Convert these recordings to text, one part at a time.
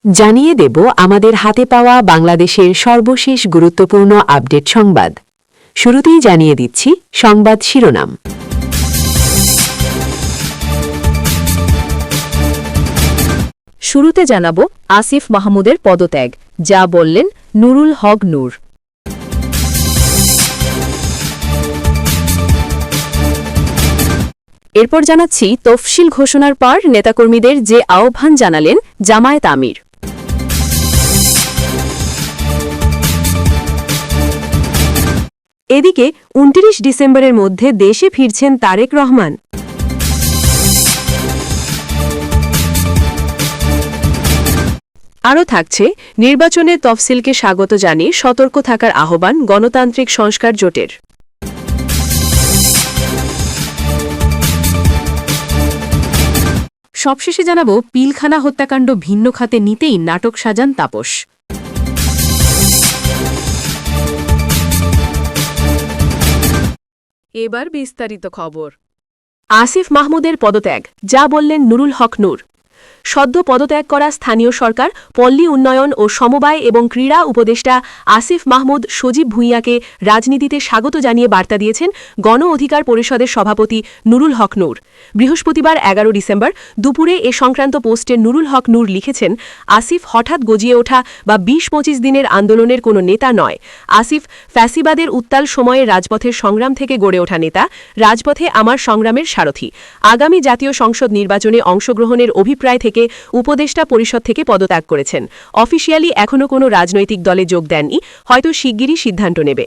জানিয়ে দেব আমাদের হাতে পাওয়া বাংলাদেশের সর্বশেষ গুরুত্বপূর্ণ আপডেট সংবাদ। শুরুতেই জানিয়ে দিচ্ছি সংবাদ শিরোনাম। শুরুতে জানাব আসিফ মাহমুদের পদত্যাগ, যা বললেন নুরুল হক নূর। এরপর জানাচ্ছি তফসিল ঘোষণার পর নেতাকর্মীদের যে আহ্বান জানালেন জামায়াত আমির। এদিকে ২৯ ডিসেম্বরের মধ্যে দেশে ফিরছেন তারেক রহমান। আরও থাকছে নির্বাচনের তফসিলকে স্বাগত জানিয়ে সতর্ক থাকার আহ্বান গণতান্ত্রিক সংস্কার জোটের। সবশেষে জানাব পিলখানা হত্যাকাণ্ড ভিন্ন খাতে নিতেই নাটক সাজান তাপস। এবার বিস্তারিত খবর। আসিফ মাহমুদের পদত্যাগ, যা বললেন নুরুল হক নূর। সদ্য পদত্যাগ করা স্থানীয় সরকার, পল্লী উন্নয়ন ও সমবায় এবং ক্রীড়া উপদেষ্টা আসিফ মাহমুদ সজীব ভুঁইয়াকে রাজনীতিতে স্বাগত জানিয়ে বার্তা দিয়েছেন গণ অধিকার পরিষদের সভাপতি নুরুল হক নূর। বৃহস্পতিবার ১১ ডিসেম্বর দুপুরে এ সংক্রান্ত পোস্টে নুরুল হক নূর লিখেছেন, আসিফ হঠাৎ গজিয়ে ওঠা বা ২০-২৫ দিনের আন্দোলনের কোনো নেতা নয়। আসিফ ফ্যাসিবাদের উত্তাল সময়ে রাজপথের সংগ্রাম থেকে গড়ে ওঠা নেতা, রাজপথে আমার সংগ্রামের সারথি। আগামী জাতীয় সংসদ নির্বাচনে অংশগ্রহণের অভিপ্রায় থেকে উপদেষ্টা পরিষদ থেকে পদত্যাগ করেছেন। অফিসিয়ালি এখনও কোনো রাজনৈতিক দলে যোগ দেননি, হয়তো শিগগিরই সিদ্ধান্ত নেবে।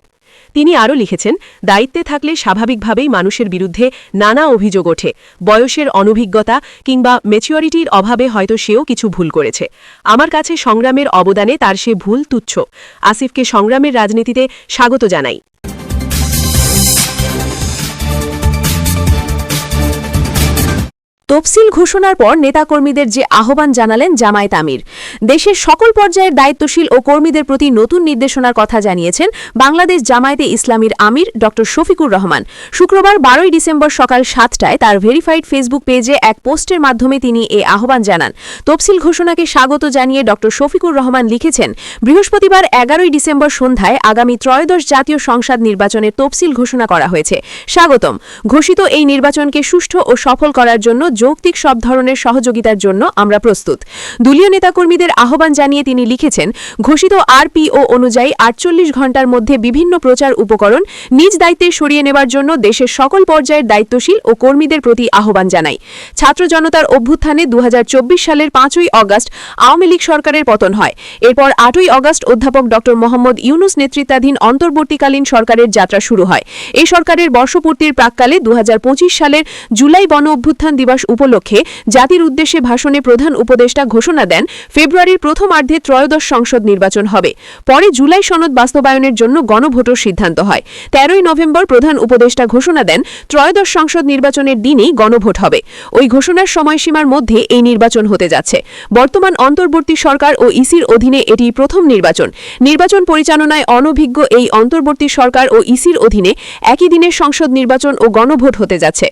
তিনি আরও লিখেছেন, দায়িত্বে থাকলে স্বাভাবিকভাবেই মানুষের বিরুদ্ধে নানা অভিযোগ ওঠে। বয়সের অনভিজ্ঞতা কিংবা ম্যাচিউরিটির অভাবে হয়তো সেও কিছু ভুল করেছে। আমার কাছে সংগ্রামের অবদানে তার সে ভুল তুচ্ছ। আসিফকে সংগ্রামের রাজনীতিতে স্বাগত জানাই। তফসিল ঘোষণার পর নেতাকর্মীদের যে আহ্বান জানালেন জামায়াত আমির। দেশের সকল পর্যায়ের দায়িত্বশীল ও কর্মীদের প্রতি নতুন নির্দেশনার কথা জানিয়েছেন বাংলাদেশ জামায়াতে ইসলামীর আমির ড শফিকুর রহমান। শুক্রবার ১২ ডিসেম্বর সকাল ৭টায় তার ভেরিফাইড ফেসবুক পেজে এক পোস্টের মাধ্যমে তিনি এ আহ্বান জানান। তফসিল ঘোষণাকে স্বাগত জানিয়ে ড শফিকুর রহমান লিখেছেন, বৃহস্পতিবার ১১ ডিসেম্বর সন্ধ্যায় আগামী ত্রয়োদশ জাতীয় সংসদ নির্বাচনের তফসিল ঘোষণা করা হয়েছে। স্বাগতম। ঘোষিত এই নির্বাচনকে সুষ্ঠু ও সফল করার জন্য যৌক্তিক সব ধরনের সহযোগিতার জন্য আমরা প্রস্তুত। দলীয় নেতাকর্মীদের আহ্বান জানিয়ে তিনি লিখেছেন, ঘোষিত আরপিও অনুযায়ী ৪৮ ঘণ্টার মধ্যে বিভিন্ন প্রচার উপকরণ নিজ দায়িত্বে সরিয়ে নেবার জন্য দেশের সকল পর্যায়ের দায়িত্বশীল ও কর্মীদের প্রতি আহ্বান জানাই। ছাত্র জনতার অভ্যুত্থানে ২০২৪ সালের ৫ই অগাস্ট আওয়ামী লীগ সরকারের পতন হয়। এরপর ৮ই অগাস্ট অধ্যাপক ড মোহাম্মদ ইউনুস নেতৃত্বাধীন অন্তর্বর্তীকালীন সরকারের যাত্রা শুরু হয়। এই সরকারের বর্ষপূর্তির প্রাক্কালে ২০২৫ সালের জুলাই গণ অভ্যুত্থান দিবস উপলক্ষে জাতির উদ্দেশ্যে ভাষণে প্রধান উপদেষ্টা ঘোষণা দেন, ফেব্রুয়ারির প্রথমার্ধে ত্রয়োদশ সংসদ নির্বাচন হবে। পরে জুলাই সনদ বাস্তবায়নের জন্য গণভোটের সিদ্ধান্ত হয়। ১৩ই নভেম্বর প্রধান উপদেষ্টা ঘোষণা দেন, ত্রয়োদশ সংসদ নির্বাচনের দিনেই গণভোট হবে। ওই ঘোষণার সময়সীমার মধ্যে এই নির্বাচন হতে যাচ্ছে। বর্তমান অন্তর্বর্তী সরকার ও ইসির অধীনে এটি প্রথম নির্বাচন। নির্বাচন পরিচালনায় অনভিজ্ঞ এই অন্তর্বর্তী সরকার ও ইসির অধীনে একই দিনে সংসদ নির্বাচন ও গণভোট হতে যাচ্ছে।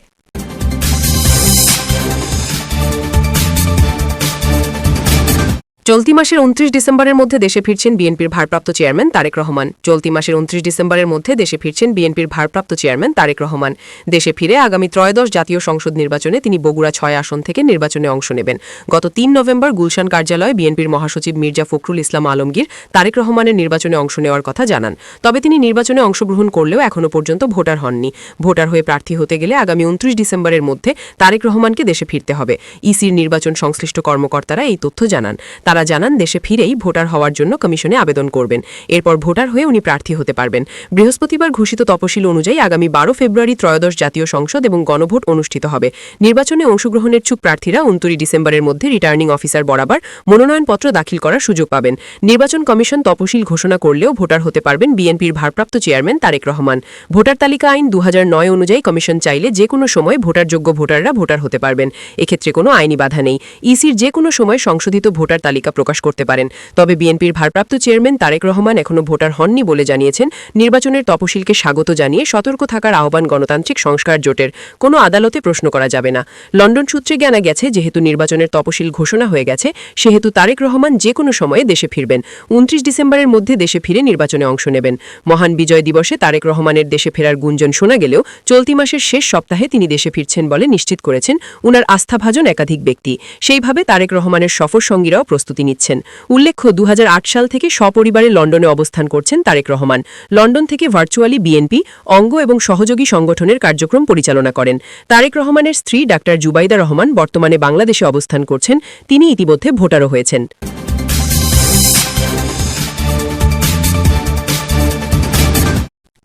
চলতি মাসের ২৯ ডিসেম্বরের মধ্যে দেশে ফিরছেন বিএনপির ভারপ্রাপ্ত চেয়ারম্যান তারেক রহমান। চলতি মাসের ২৯ ডিসেম্বরের মধ্যে দেশে ফিরছেন বিএনপির ভারপ্রাপ্ত চেয়ারম্যান তারেক রহমান। দেশে ফিরে আগামী ত্রয়োদশ জাতীয় সংসদ নির্বাচনে তিনি বগুড়া ৬ আসন থেকে নির্বাচনে অংশ নেবেন। গত ৩ নভেম্বর গুলশান কার্যালয়ে বিএনপির মহাসচিব মির্জা ফখরুল ইসলাম আলমগীর তারেক রহমানের নির্বাচনে অংশ নেওয়ার কথা জানান। তবে তিনি নির্বাচনে অংশগ্রহণ করলেও এখনও পর্যন্ত ভোটার হননি। ভোটার হয়ে প্রার্থী হতে গেলে আগামী ২৯ ডিসেম্বরের মধ্যে তারেক রহমানকে দেশে ফিরতে হবে। ইসির নির্বাচন সংশ্লিষ্ট কর্মকর্তারা এই তথ্য জানান। তারা জানান, দেশে ফিরেই ভোটার হওয়ার জন্য কমিশনে আবেদন করবেন। এরপর ভোটার হয়ে উনি প্রার্থী হতে পারবেন। বৃহস্পতিবার ঘোষিত তফসিল অনুযায়ী আগামী ১২ ফেব্রুয়ারি ত্রয়োদশ জাতীয় সংসদ এবং গণভোট অনুষ্ঠিত হবে। নির্বাচনে অংশগ্রহণের ইচ্ছুক প্রার্থীরা ২৯ ডিসেম্বরের মধ্যে রিটার্নিং অফিসার বরাবর মনোনয়নপত্র দাখিল করার সুযোগ পাবেন। নির্বাচন কমিশন তফসিল ঘোষণা করলেও ভোটার হতে পারবেন বিএনপির ভারপ্রাপ্ত চেয়ারম্যান তারেক রহমান। ভোটার তালিকা আইন ২০০৯ অনুযায়ী কমিশন চাইলে যে কোনো সময় ভোটারযোগ্য ভোটাররা ভোটার হতে পারবেন। এক্ষেত্রে কোনো আইনি বাধা নেই। ইসির যে কোনো সময় সংশোধিত ভোটার তালিকা তালিকা প্রকাশ করতে পারেন। তবে বিএনপির ভারপ্রাপ্ত চেয়ারম্যান তারেক রহমান এখনও ভোটার হননি বলে জানিয়েছেন। নির্বাচনের তফসিলকে স্বাগত জানিয়ে সতর্ক থাকার আহ্বান গণতান্ত্রিক সংস্কার জোটের, কোনো আদালতে প্রশ্ন করা যাবে না। লন্ডন সূত্রে জানা গেছে, যেহেতু নির্বাচনের তফসিল ঘোষণা হয়ে গেছে, সেহেতু তারেক রহমান যে কোনো সময়ে দেশে ফিরবেন। 29 ডিসেম্বরের মধ্যে দেশে ফিরে নির্বাচনে অংশ নেবেন। মহান বিজয় দিবসে তারেক রহমানের দেশে ফেরার গুঞ্জন শোনা গেলেও চলতি মাসের শেষ সপ্তাহে তিনি দেশে ফিরছেন বলে নিশ্চিত করেছেন উনার আস্থাভাজন একাধিক ব্যক্তি। সেইভাবে তারেক রহমানের সফর সঙ্গীরাও প্রস্তুতি নিচ্ছেন। উল্লেখ্য, 2008 সাল থেকে সপরিবারে লন্ডনে অবস্থান করছেন তারেক রহমান। লন্ডন থেকে ভার্চুয়ালি বিএনপি অঙ্গ এবং সহযোগী সংগঠনের কার্যক্রম পরিচালনা করেন। তারেক রহমানের স্ত্রী ডাক্তার জুবাইদা রহমান বর্তমানে বাংলাদেশে অবস্থান করছেন। তিনি ইতিমধ্যে ভোটারও হয়েছেন।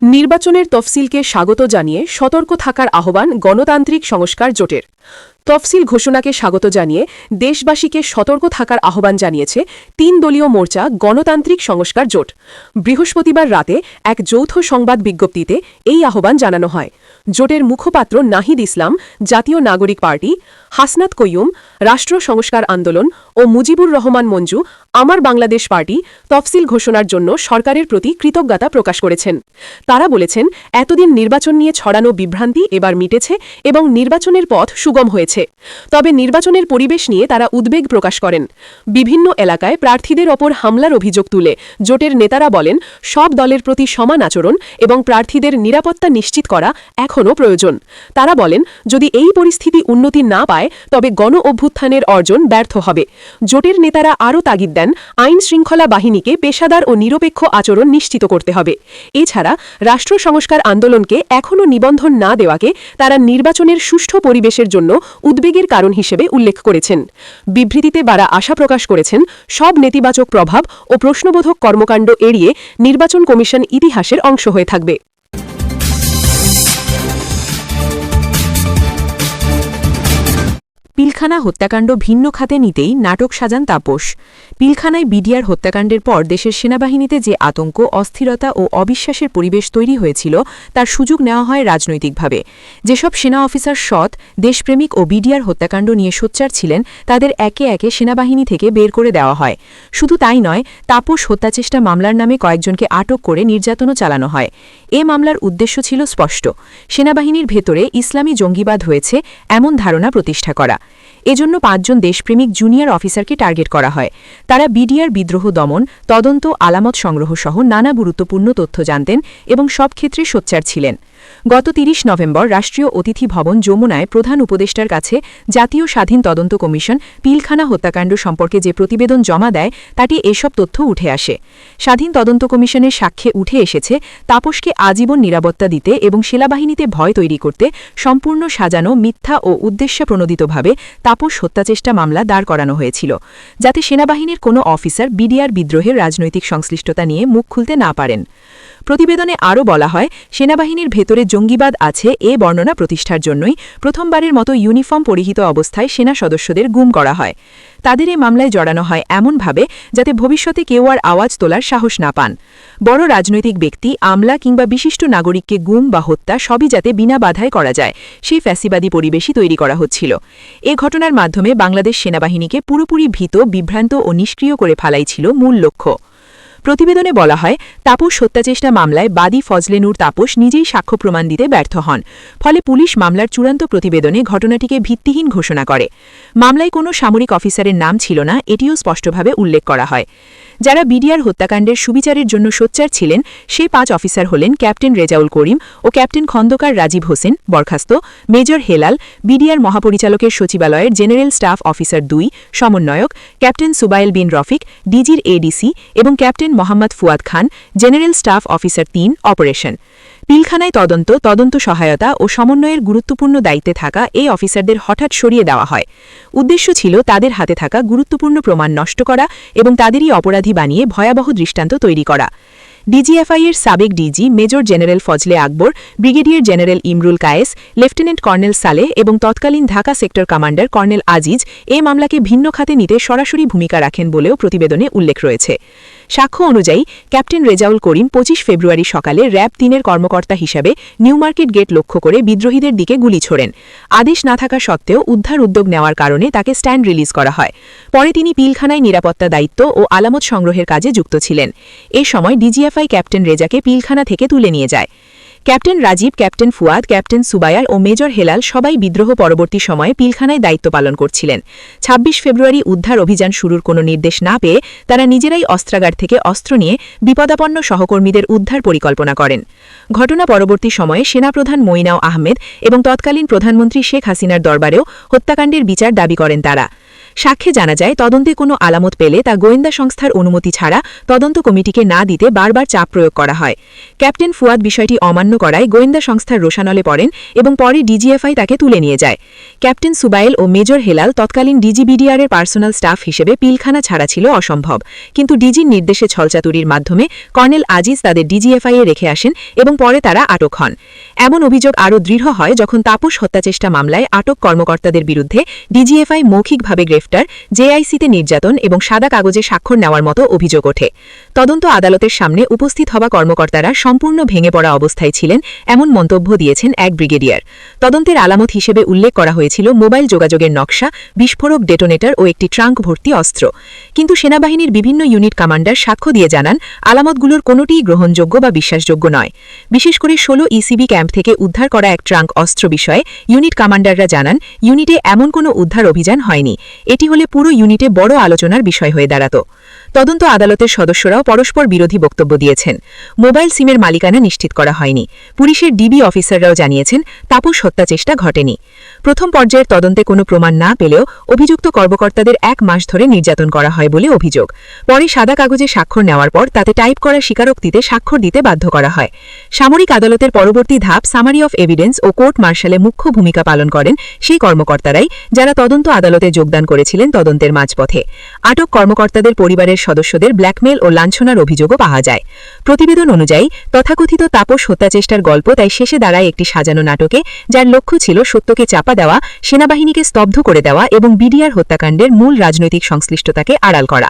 নির্বাচনের তফসিলকে স্বাগত জানিয়ে সতর্ক থাকার আহ্বান গণতান্ত্রিক সংস্কার জোটের। তফসিল ঘোষণাকে স্বাগত জানিয়ে দেশবাসীকে সতর্ক থাকার আহ্বান জানিয়েছে 3 দলীয় মোর্চা গণতান্ত্রিক সংস্কার জোট। বৃহস্পতিবার রাতে এক যৌথ সংবাদ বিজ্ঞপ্তিতে এই আহ্বান জানানো হয়। জোটের মুখপাত্র নাহিদ ইসলাম, জাতীয় নাগরিক পার্টি, হাসনাত কয়ুম, রাষ্ট্র সংস্কার আন্দোলন ও মুজিবুর রহমান মঞ্জু, আমার বাংলাদেশ পার্টি তফসিল ঘোষণার জন্য সরকারের প্রতি কৃতজ্ঞতা প্রকাশ করেছেন। তারা বলেছেন, এতদিন নির্বাচন নিয়ে ছড়ানো বিভ্রান্তি এবার মিটেছে এবং নির্বাচনের পথ সুগম হয়েছে। তবে নির্বাচনের পরিবেশ নিয়ে তারা উদ্বেগ প্রকাশ করেন। বিভিন্ন এলাকায় প্রার্থীদের ওপর হামলার অভিযোগ তুলে জোটের নেতারা বলেন, সব দলের প্রতি সমান আচরণ এবং প্রার্থীদের নিরাপত্তা নিশ্চিত করা এখনও প্রয়োজন। তারা বলেন, যদি এই পরিস্থিতি উন্নতি না পায় তবে গণ অভ্যুত্থানের অর্জন ব্যর্থ হবে। জোটের নেতারা আরও তাগিদ দেন, আইন শৃঙ্খলা বাহিনীকে পেশাদার ও নিরপেক্ষ আচরণ নিশ্চিত করতে হবে। এছাড়া রাষ্ট্র সংস্কার আন্দোলনকে এখনও নিবন্ধন না দেওয়াকে তারা নির্বাচনের সুষ্ঠু পরিবেশের জন্য উদ্বেগের কারণ হিসেবে উল্লেখ করেছেন। বিবৃতিতে তারা আশা প্রকাশ করেছেন, সব নেতিবাচক প্রভাব ও প্রশ্নবোধক কর্মকাণ্ড এড়িয়ে নির্বাচন কমিশন ইতিহাসের অংশ হয়ে থাকবে। পিলখানা হত্যাকাণ্ড ভিন্ন খাতে নিতেই নাটক সাজান তাপস। পিলখানায় বিডিআর হত্যাকাণ্ডের পর দেশের সেনাবাহিনীতে যে আতঙ্ক, অস্থিরতা ও অবিশ্বাসের পরিবেশ তৈরি হয়েছিল তার সুযোগ নেওয়া হয় রাজনৈতিকভাবে। যেসব সেনা অফিসার সৎ, দেশপ্রেমিক ও বিডিআর হত্যাকাণ্ড নিয়ে সোচ্চার ছিলেন তাদের একে একে সেনাবাহিনী থেকে বের করে দেওয়া হয়। শুধু তাই নয়, তাপস হত্যাচেষ্টা মামলার নামে কয়েকজনকে আটক করে নির্যাতনও চালানো হয়। এ মামলার উদ্দেশ্য ছিল স্পষ্ট, সেনাবাহিনীর ভেতরে ইসলামী জঙ্গিবাদ হয়েছে এমন ধারণা প্রতিষ্ঠা করা। এজন্য 5 জন দেশপ্রেমিক জুনিয়র অফিসারকে টার্গেট করা হয়। তারা বিডিআর বিদ্রোহ দমন, তদন্ত, আলামত সংগ্রহ সহ নানা গুরুত্বপূর্ণ তথ্য জানতেন এবং সব ক্ষেত্রে সোচ্চার ছিলেন। গত 30 নভেম্বর রাষ্ট্রীয় অতিথি ভবন যমুনায় প্রধান উপদেষ্টার কাছে জাতীয় স্বাধীন তদন্ত কমিশন পিলখানা হত্যাকাণ্ড সম্পর্কে যে প্রতিবেদন জমা দেয় তাতে এসব তথ্য উঠে আসে। স্বাধীন তদন্ত কমিশনের সাক্ষ্যে উঠে এসেছে, তাপসকে আজীবন নিরাপত্তা দিতে এবং সেনাবাহিনীতে ভয় তৈরি করতে সম্পূর্ণ সাজানো, মিথ্যা ও উদ্দেশ্যপ্রণোদিতভাবে তাপস হত্যাচেষ্টা মামলা দাঁড় করানো হয়েছিল, যাতে সেনাবাহিনীর কোনো অফিসার বিডিআর বিদ্রোহের রাজনৈতিক সংশ্লিষ্টতা নিয়ে মুখ খুলতে না পারেন। প্রতিবেদনে আরও বলা হয়, সেনাবাহিনীর ভেতরে জঙ্গিবাদ আছে এ বর্ণনা প্রতিষ্ঠার জন্যই প্রথমবারের মতো ইউনিফর্ম পরিহিত অবস্থায় সেনা সদস্যদের গুম করা হয়। তাদের এই মামলায় জড়ানো হয় এমনভাবে যাতে ভবিষ্যতে কেউ আর আওয়াজ তোলার সাহস না পান। বড় রাজনৈতিক ব্যক্তি, আমলা কিংবা বিশিষ্ট নাগরিককে গুম বা হত্যা সবই যাতে বিনা বাধায় করা যায়, সেই ফ্যাসিবাদী পরিবেশই তৈরি করা হচ্ছিল। এ ঘটনার মাধ্যমে বাংলাদেশ সেনাবাহিনীকে পুরোপুরি ভীত, বিভ্রান্ত ও নিষ্ক্রিয় করে ফেলাই ছিল মূল লক্ষ্য। প্রতিবেদনে বলা হয়, তাপস হত্যাচেষ্টা মামলায় বাদী ফজলে নূর তাপস নিজেই সাক্ষ্য প্রমাণ দিতে ব্যর্থ হন। ফলে পুলিশ মামলার চূড়ান্ত প্রতিবেদনে ঘটনাটিকে ভিত্তিহীন ঘোষণা করে। মামলায় কোনো সামরিক অফিসারের নাম ছিল না, এটিও স্পষ্টভাবে উল্লেখ করা হয়। যারা বিডিআর হত্যাকাণ্ডের সুবিচারের জন্য সোচ্চার ছিলেন সেই 5 অফিসার হলেন ক্যাপ্টেন রেজাউল করিম ও ক্যাপ্টেন খন্দকার রাজীব হোসেন বরখাস্ত, মেজর হেলাল, বিডিআর মহাপরিচালকের সচিবালয়ের জেনারেল স্টাফ অফিসার 2 সমন্বয়ক, ক্যাপ্টেন সুবাইল বিন রফিক, ডিজির এডিসি এবং ক্যাপ্টেন মোহাম্মদ ফুয়াদ খান, জেনারেল স্টাফ অফিসার 3 অপারেশন। পিলখানায় তদন্ত সহায়তা ও সমন্বয়ের গুরুত্বপূর্ণ দায়িত্বে থাকা এই অফিসারদের হঠাৎ সরিয়ে দেওয়া হয়। উদ্দেশ্য ছিল তাদের হাতে থাকা গুরুত্বপূর্ণ প্রমাণ নষ্ট করা এবং তাদেরই অপরাধী বানিয়ে ভয়াবহ দৃষ্টান্ত তৈরি করা। ডিজিএফআই-এর সাবেক DG major general Fazle Akbar, brigadier general Imrul Kayes, lieutenant colonel Saleh এবং তৎকালীন Dhaka sector commander colonel Aziz এ মামলাকে ভিন্ন খাতে নিতে সরাসরি ভূমিকা রাখেন বলেও প্রতিবেদনে উল্লেখ রয়েছে। সাক্ষ্য অনুযায়ী ক্যাপ্টেন রেজাউল করিম ২৫ ফেব্রুয়ারি সকালে র্যাব ৩-এর কর্মকর্তা হিসাবে নিউ মার্কেট গেট লক্ষ্য করে বিদ্রোহীদের দিকে গুলি ছোড়েন। আদেশ না থাকা সত্ত্বেও উদ্ধার উদ্যোগ নেওয়ার কারণে তাকে স্ট্যান্ড রিলিজ করা হয়। পরে তিনি পিলখানায় নিরাপত্তা দায়িত্ব ও আলামত সংগ্রহের কাজে যুক্ত ছিলেন। এ সময় ডিজিএফআই ক্যাপ্টেন রেজাকে পিলখানা থেকে তুলে নিয়ে যায়। Captain Rajib, captain Fuad, captain Subayar ও মেজর হেলাল সবাই বিদ্রোহ পরবর্তী সময়ে পিলখানায় দায়িত্ব পালন করছিলেন। ২৬ ফেব্রুয়ারি উদ্ধার অভিযান শুরুর কোনো নির্দেশ না পেয়ে তারা নিজেরাই অস্ত্রাগার থেকে অস্ত্র নিয়ে বিপদাপন্ন সহকর্মীদের উদ্ধার পরিকল্পনা করেন। ঘটনা পরবর্তী সময়ে সেনাপ্রধান মইনাও আহমেদ এবং তৎকালীন প্রধানমন্ত্রী শেখ হাসিনার দরবারেও হত্যাকাণ্ডের বিচার দাবি করেন তারা। সাক্ষ্যে জানা যায়, তদন্তে কোনো আলামত পেলে তা গোয়েন্দা সংস্থার অনুমতি ছাড়া তদন্ত কমিটিকে না দিতে বারবার চাপ প্রয়োগ করা হয়। ক্যাপ্টেন ফুয়াদ বিষয়টি অমান্য করায় গোয়েন্দা সংস্থার রোষানলে পড়েন এবং পরে ডিজিএফআই তাকে তুলে নিয়ে যায়। ক্যাপ্টেন সুবাইল ও মেজর হেলাল তৎকালীন ডিজিবিডিআরের পার্সোনাল স্টাফ হিসেবে পিলখানা ছাড়া ছিল অসম্ভব, কিন্তু ডিজির নির্দেশে ছলচাতুরির মাধ্যমে কর্নেল আজিজ তাদের ডিজিএফআইয়ে রেখে আসেন এবং পরে তারা আটক হন। এমন অভিযোগ আরও দৃঢ় হয় যখন তাপস হত্যাচেষ্টা মামলায় আটক কর্মকর্তাদের বিরুদ্ধে ডিজিএফআই মৌখিকভাবে গ্রেফতার, জেআইসিতে নির্যাতন এবং সাদা কাগজে স্বাক্ষর নেওয়ার মতো অভিযোগ ওঠে। তদন্ত আদালতের সামনে উপস্থিত হওয়া কর্মকর্তারা সম্পূর্ণ ভেঙে পড়া অবস্থায় ছিলেন এমন মন্তব্য দিয়েছেন এক ব্রিগেডিয়ার। তদন্তের আলামত হিসেবে উল্লেখ করা হয়েছিল মোবাইল যোগাযোগের নকশা, বিস্ফোরক ডেটোনেটর ও একটি ট্রাঙ্ক ভর্তি অস্ত্র। কিন্তু সেনাবাহিনীর বিভিন্ন ইউনিট কমান্ডার সাক্ষ্য দিয়ে জানান আলামতগুলোর কোনোটিই গ্রহণযোগ্য বা বিশ্বাসযোগ্য নয়। বিশেষ করে ১৬ ইসিবি ক্যাম্প থেকে উদ্ধার করা এক ট্রাঙ্ক অস্ত্র বিষয়ে ইউনিট কমান্ডাররা জানান, ইউনিটে এমন কোনো উদ্ধার অভিযান হয়নি। এটি হলে পুরো ইউনিটে বড় আলোচনার বিষয় হয়ে দাঁড়াত। তদন্ত আদালতের সদস্যরাও পরস্পর বিরোধী বক্তব্য দিয়েছেন। মোবাইল সিমের মালিকানা নিশ্চিত করা হয়নি। পুলিশের ডিবি অফিসাররাও জানিয়েছেন তাপস হত্যাচেষ্টা ঘটেনি। প্রথম পর্যায়ের তদন্তে কোনো প্রমাণ না পেলেও অভিযুক্ত কর্মকর্তাদের ১ মাস ধরে নির্যাতন করা হয় বলে অভিযোগ। পরে সাদা কাগজে স্বাক্ষর নেওয়ার পর তাতে টাইপ করা স্বীকারোক্তিতে স্বাক্ষর দিতে বাধ্য করা হয়। সামরিক আদালতের পরবর্তী ধাপ সামারি অফ এভিডেন্স ও কোর্ট মার্শালে মুখ্য ভূমিকা পালন করেন সেই কর্মকর্তারাই যারা তদন্ত আদালতে যোগদান করেছিলেন তদন্তের মাঝপথে। আটক কর্মকর্তাদের পরিবারের সদস্যদের ব্ল্যাকমেল ও লাঞ্ছনার অভিযোগও পাওয়া যায়। প্রতিবেদন অনুযায়ী তথাকথিত তাপস হত্যাচেষ্টার গল্প তাই শেষে দাঁড়ায় একটি সাজানো নাটকে, যার লক্ষ্য ছিল সত্যকে চাপা দেওয়া, সেনাবাহিনীকে স্তব্ধ করে দেওয়া এবং বিডিআর হত্যাকাণ্ডের মূল রাজনৈতিক সংশ্লিষ্টতাকে আড়াল করা।